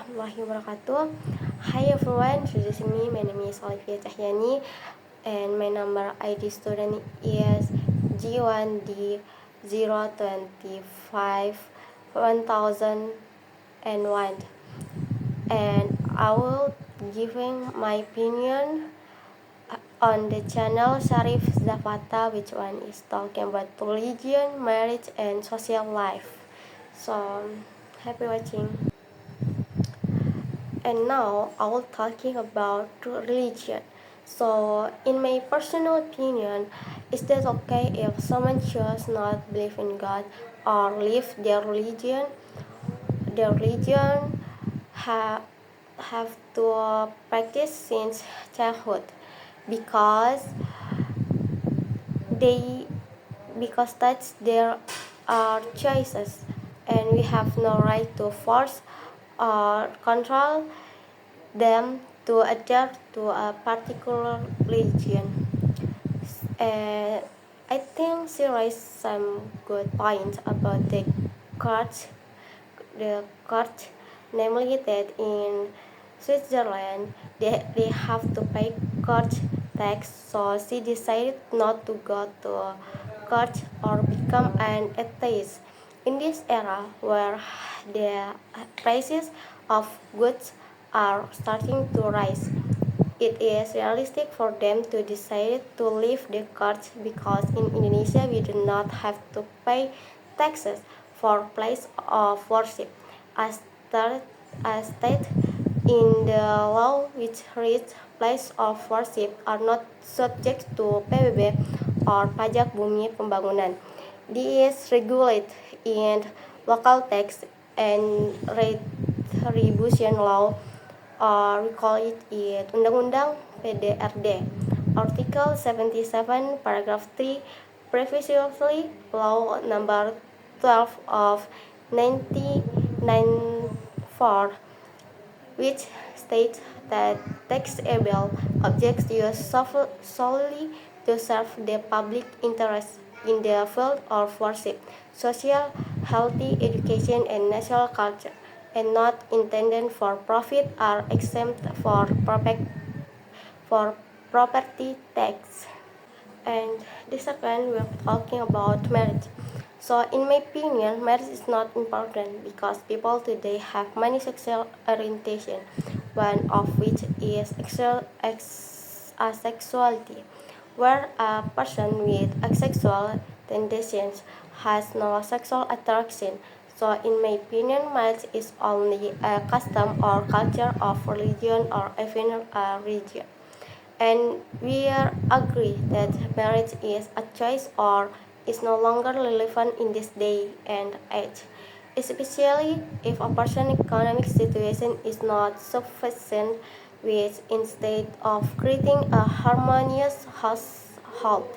warahmatullahi wabarakatuh. Hi everyone, introducing me. My name is Olivia Cahyani, and my number ID student is G1D025 1001. And I will giving my opinion on the channel Sharif Zapata, which one is talking about religion, marriage, and social life. So, happy watching. And now I will talking about religion. So, in my personal opinion, is that okay if someone chooses not believe in God or live their religion? Their religion have to practice since childhood because they because that's their choices, and we have no right to force or control them to adhere to a particular religion. And I think she raised some good points about the court, namely that in Switzerland they have to pay court tax, so she decided not to go to court or become an atheist. In this era where the prices of goods are starting to rise, it is realistic for them to decide to leave the courts because in Indonesia we do not have to pay taxes for place of worship, as stated in the law, which reads place of worship are not subject to PBB or pajak bumi pembangunan. This is regulated in local tax and retribution law, or we call it Undang-Undang PDRD. Article 77, paragraph 3, previously law number 12 of 1994, which states that taxable objects used solely to serve the public interest in the field of worship, social, healthy, education, and national culture, and not intended for profit are exempt for property tax. And the second, we're talking about marriage. So, in my opinion, marriage is not important because people today have many sexual orientation, one of which is asexuality, where a person with asexual tendencies has no sexual attraction. So, in my opinion, marriage is only a custom or culture of religion or even a religion. And we are agree that marriage is a choice or is no longer relevant in this day and age, especially if a person's economic situation is not sufficient, which instead of creating a harmonious household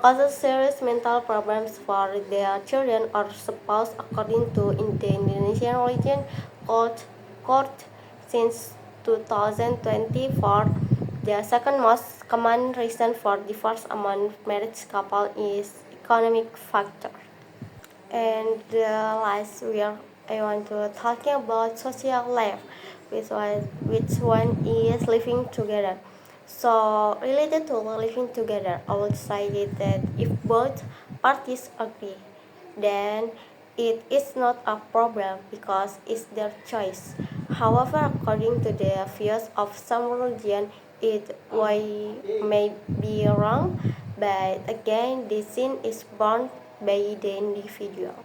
causes serious mental problems for their children or spouse, according to in the Indonesian religion court since 2024. The second most common reason for divorce among married couples is economic factor. And the last I want to talking about social life, which one is living together. So related to living together, I would say that if both parties agree, then it is not a problem because it's their choice. However, according to the views of some religion, may be wrong, but again, the sin is born by the individual.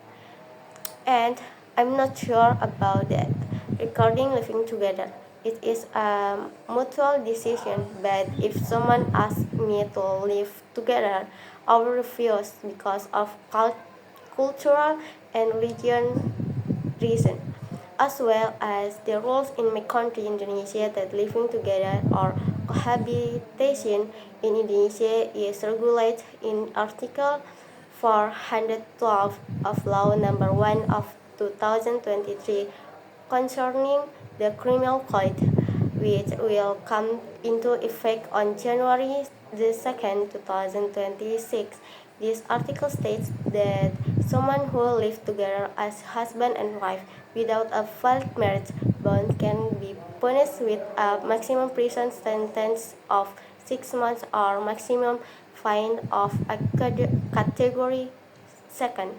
And I'm not sure about that. Regarding living together, it is a mutual decision, but if someone asks me to live together, I will refuse because of cultural and religion reason, as well as the rules in my country, Indonesia, that living together or cohabitation in Indonesia is regulated in Article 412 of Law Number 1 of 2023 concerning the criminal code, which will come into effect on January the 2nd, 2026. This article states that someone who lives together as husband and wife without a valid marriage bond can be punished with a maximum prison sentence of 6 months or maximum fine of a category second.